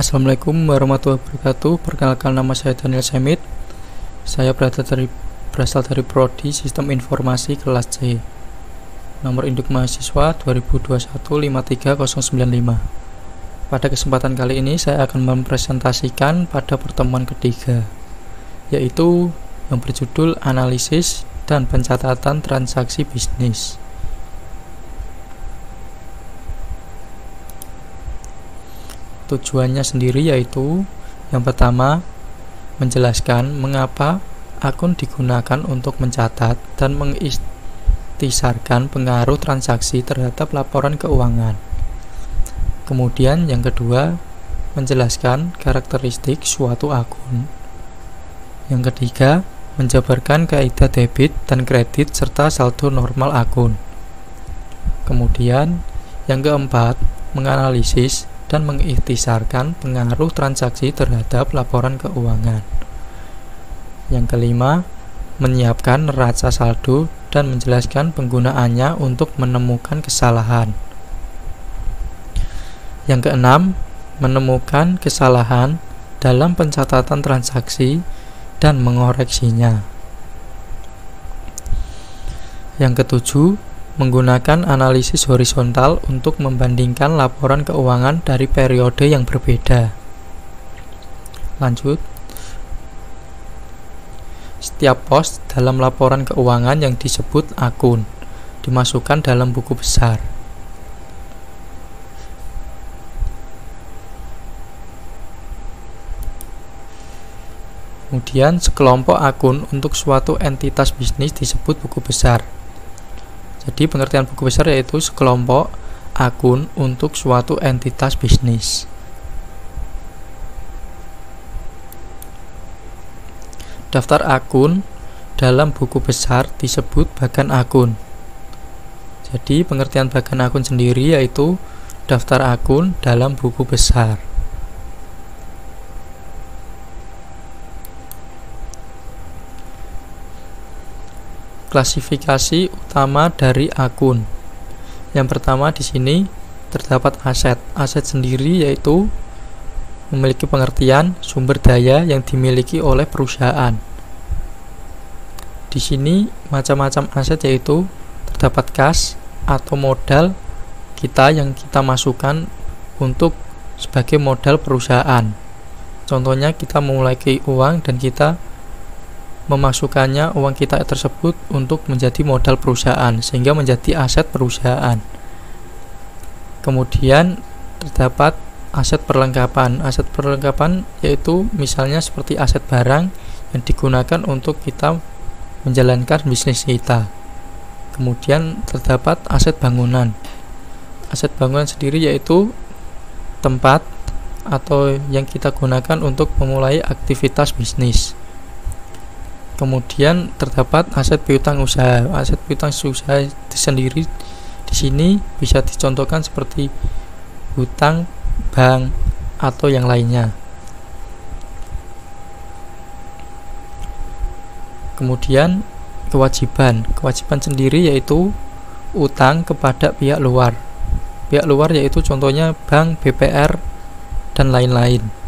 Assalamualaikum warahmatullahi wabarakatuh. Perkenalkan, nama saya Daniel Semit. Saya berasal dari Prodi Sistem Informasi kelas C. Nomor induk mahasiswa 2021-53095. Pada kesempatan kali ini saya akan mempresentasikan pada pertemuan ketiga, yaitu yang berjudul analisis dan pencatatan transaksi bisnis. Tujuannya sendiri yaitu yang pertama, menjelaskan mengapa akun digunakan untuk mencatat dan mengistisarkan pengaruh transaksi terhadap laporan keuangan. Kemudian yang kedua, menjelaskan karakteristik suatu akun. Yang ketiga, menjabarkan kaidah debit dan kredit serta saldo normal akun. Kemudian yang keempat, menganalisis dan mengikhtisarkan pengaruh transaksi terhadap laporan keuangan. Yang kelima, menyiapkan neraca saldo dan menjelaskan penggunaannya untuk menemukan kesalahan. Yang keenam, menemukan kesalahan dalam pencatatan transaksi dan mengoreksinya. Yang ketujuh, menggunakan analisis horizontal untuk membandingkan laporan keuangan dari periode yang berbeda. Lanjut. Setiap pos dalam laporan keuangan yang disebut akun dimasukkan dalam buku besar. Kemudian sekelompok akun untuk suatu entitas bisnis disebut buku besar. Jadi pengertian buku besar yaitu sekelompok akun untuk suatu entitas bisnis. Daftar akun dalam buku besar disebut bagan akun. Jadi pengertian bagan akun sendiri yaitu daftar akun dalam buku besar. Klasifikasi utama dari akun. Yang pertama di sini terdapat aset. Aset sendiri yaitu memiliki pengertian sumber daya yang dimiliki oleh perusahaan. Di sini macam-macam aset yaitu terdapat kas atau modal kita yang kita masukkan untuk sebagai modal perusahaan. Contohnya kita memiliki uang dan kita memasukkannya uang kita tersebut untuk menjadi modal perusahaan sehingga menjadi aset perusahaan. Kemudian terdapat aset perlengkapan. Aset perlengkapan yaitu misalnya seperti aset barang yang digunakan untuk kita menjalankan bisnis kita. Kemudian terdapat aset bangunan. Aset bangunan sendiri yaitu tempat atau yang kita gunakan untuk memulai aktivitas bisnis. Kemudian terdapat aset piutang usaha. Aset piutang usaha sendiri di sini bisa dicontohkan seperti hutang bank atau yang lainnya. Kemudian kewajiban. Kewajiban sendiri yaitu utang kepada pihak luar. Pihak luar yaitu contohnya bank, BPR dan lain-lain.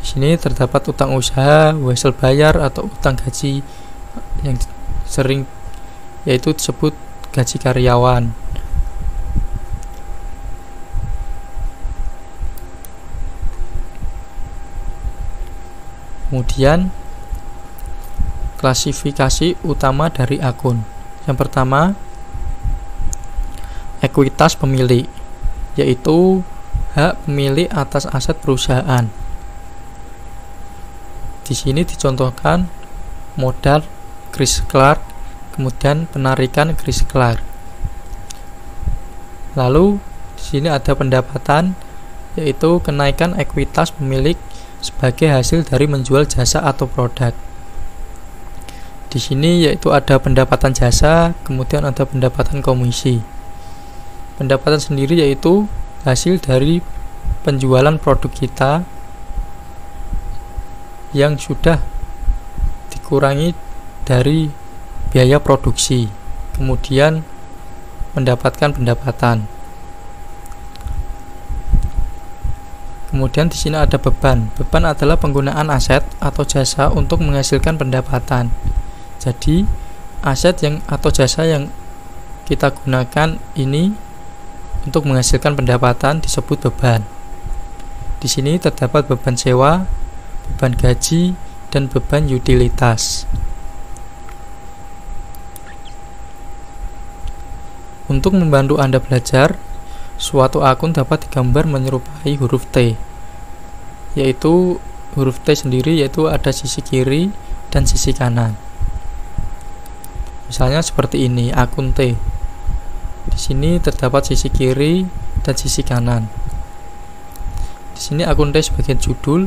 Di sini terdapat utang usaha, hasil bayar atau utang gaji yang sering yaitu disebut gaji karyawan. Kemudian klasifikasi utama dari akun. Yang pertama, ekuitas pemilik, yaitu hak pemilik atas aset perusahaan. Di sini dicontohkan modal Chris Clark, kemudian penarikan Chris Clark. Lalu di sini ada pendapatan, yaitu kenaikan ekuitas pemilik sebagai hasil dari menjual jasa atau produk. Di sini yaitu ada pendapatan jasa, kemudian ada pendapatan komisi. Pendapatan sendiri yaitu hasil dari penjualan produk kita yang sudah dikurangi dari biaya produksi, kemudian mendapatkan pendapatan. Kemudian di sini ada beban. Beban adalah penggunaan aset atau jasa untuk menghasilkan pendapatan. Jadi aset atau jasa yang kita gunakan ini untuk menghasilkan pendapatan disebut beban. Di sini terdapat beban sewa, beban gaji, dan beban utilitas. Untuk membantu Anda belajar, suatu akun dapat digambar menyerupai huruf T, yaitu huruf T sendiri yaitu ada sisi kiri dan sisi kanan. Misalnya seperti ini, akun T. Di sini terdapat sisi kiri dan sisi kanan. Di sini akun T sebagai judul,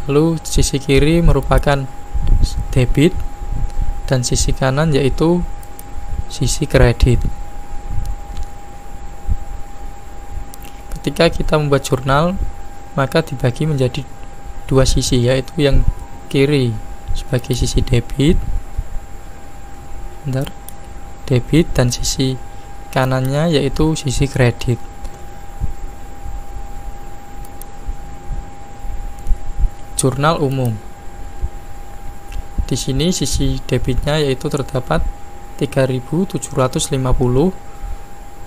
lalu sisi kiri merupakan debit dan sisi kanan yaitu sisi kredit. Ketika kita membuat jurnal, maka dibagi menjadi dua sisi, yaitu yang kiri sebagai sisi debit, dan sisi kanannya yaitu sisi kredit. Jurnal umum. Di sini sisi debitnya yaitu terdapat 3.750,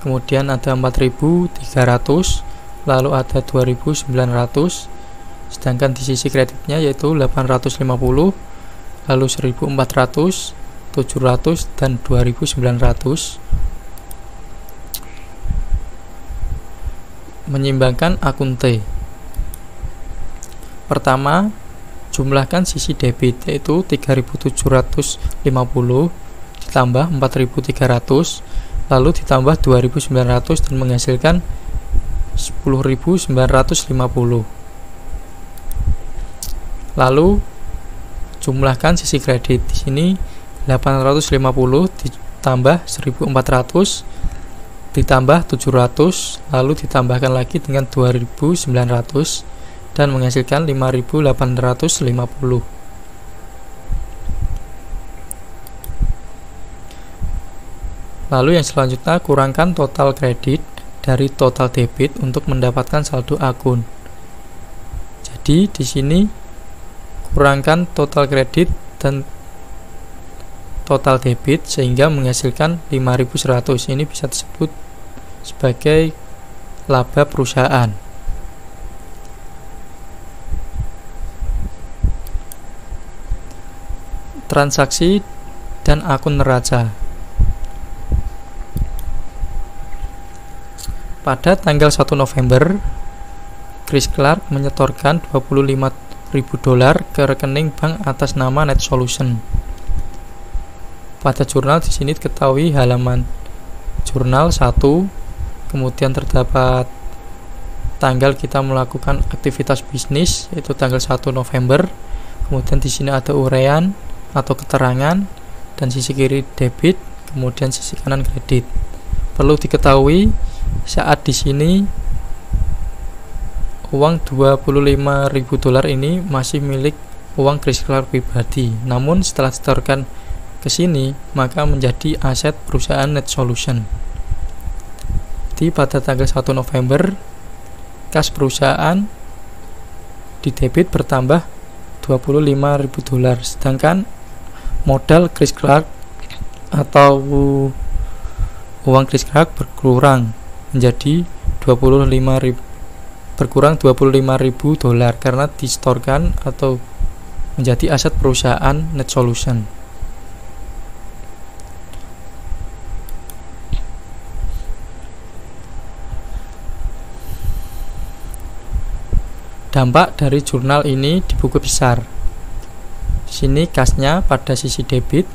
kemudian ada 4.300, lalu ada 2.900, sedangkan di sisi kreditnya yaitu 850, lalu 1.400, 700, dan 2.900. Menyimbangkan akun T. Pertama, jumlahkan sisi debit yaitu 3.750 ditambah 4.300, lalu ditambah 2.900 dan menghasilkan 10.950. Lalu jumlahkan sisi kredit. Di sini 850 ditambah 1.400 ditambah 700, lalu ditambahkan lagi dengan 2.900 dan menghasilkan 5.850. Lalu yang selanjutnya, kurangkan total kredit dari total debit untuk mendapatkan saldo akun. Jadi di sini kurangkan total kredit dan total debit sehingga menghasilkan 5.100. Ini bisa disebut sebagai laba perusahaan. Transaksi dan akun neraca. Pada tanggal 1 November, Chris Clark menyetorkan $25.000 ke rekening bank atas nama Net Solution. Pada jurnal di sini diketahui halaman jurnal 1, kemudian terdapat tanggal kita melakukan aktivitas bisnis yaitu tanggal 1 November. Kemudian di sini ada uraian atau keterangan dan sisi kiri debit, kemudian sisi kanan kredit. Perlu diketahui saat di sini uang $25.000 ini masih milik uang Chris Clark pribadi. Namun setelah disetorkan ke sini maka menjadi aset perusahaan Net Solution. Jadi pada tanggal 1 November kas perusahaan di debit bertambah $25.000, sedangkan modal Chris Clark atau uang Chris Clark berkurang menjadi $25.000 karena disetorkan atau menjadi aset perusahaan Net Solution. Dampak dari jurnal ini di buku besar. Di sini kasnya pada sisi debit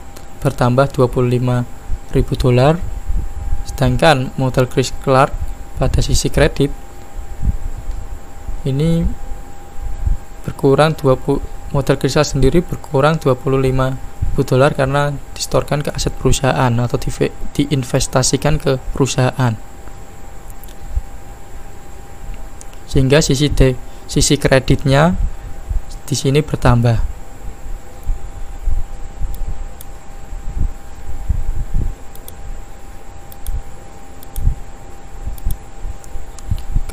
bertambah $25.000, sedangkan modal Chris Clark pada sisi kredit ini berkurang modal Chris Clark sendiri berkurang $25.000 karena disetorkan ke aset perusahaan atau diinvestasikan ke perusahaan, sehingga sisi kreditnya di sini bertambah.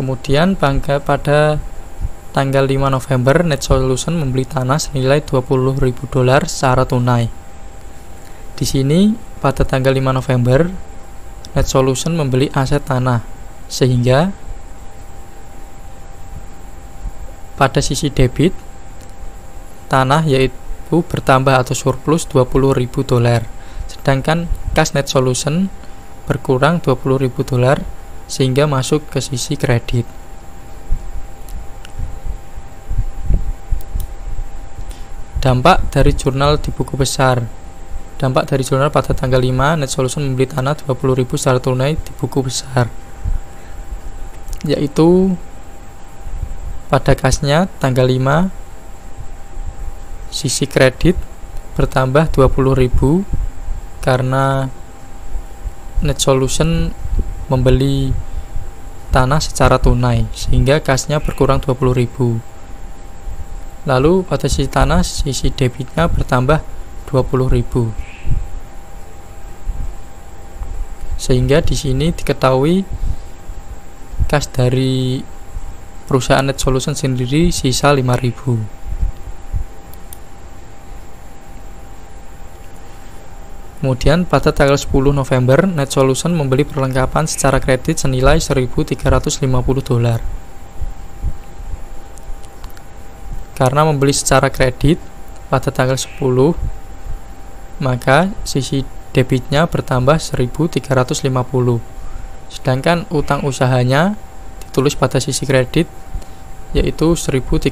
Kemudian pada tanggal 5 November Net Solution membeli tanah senilai $20.000 secara tunai. Di sini pada tanggal 5 November Net Solution membeli aset tanah, sehingga pada sisi debit tanah yaitu bertambah atau surplus $20.000, sedangkan kas Net Solution berkurang $20.000 sehingga masuk ke sisi kredit. Dampak dari jurnal di buku besar. Dampak dari jurnal pada tanggal 5 Net Solution membeli tanah $20.000 secara tunai di buku besar, yaitu pada kasnya tanggal 5 sisi kredit bertambah $20.000 karena Net Solution membeli tanah secara tunai sehingga kasnya berkurang $20.000. Lalu pada sisi tanah sisi debitnya bertambah $20.000. Sehingga di sini diketahui kas dari perusahaan Net Solution sendiri sisa $5.000. Kemudian pada tanggal 10 November Net Solution membeli perlengkapan secara kredit senilai $1.350. Karena membeli secara kredit pada tanggal 10, maka sisi debitnya bertambah $1.350. Sedangkan utang usahanya ditulis pada sisi kredit yaitu $1.350.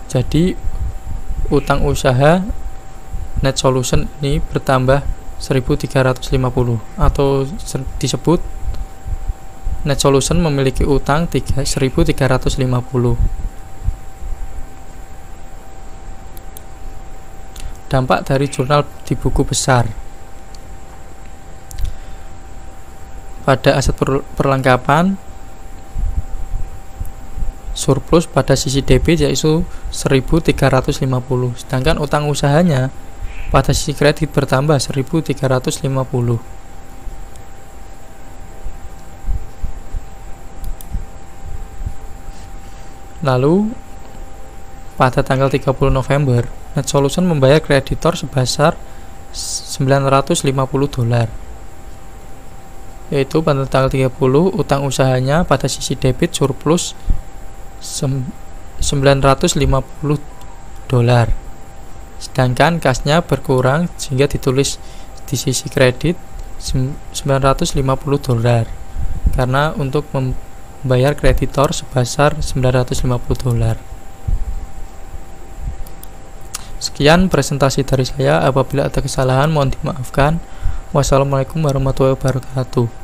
Jadi utang usaha Net Solution ini bertambah $1.350 atau disebut Net Solution memiliki utang $1.350. Dampak dari jurnal di buku besar. Pada aset perlengkapan surplus pada sisi debit yaitu $1.350, sedangkan utang usahanya pada sisi kredit bertambah $1.350. Lalu pada tanggal 30 November Net Solution membayar kreditor sebesar $950, yaitu pada tanggal 30 utang usahanya pada sisi debit surplus $950, sedangkan kasnya berkurang sehingga ditulis di sisi kredit $950 karena untuk membayar kreditor sebesar $950. Sekian presentasi dari saya. Apabila ada kesalahan mohon dimaafkan. Wassalamualaikum warahmatullahi wabarakatuh.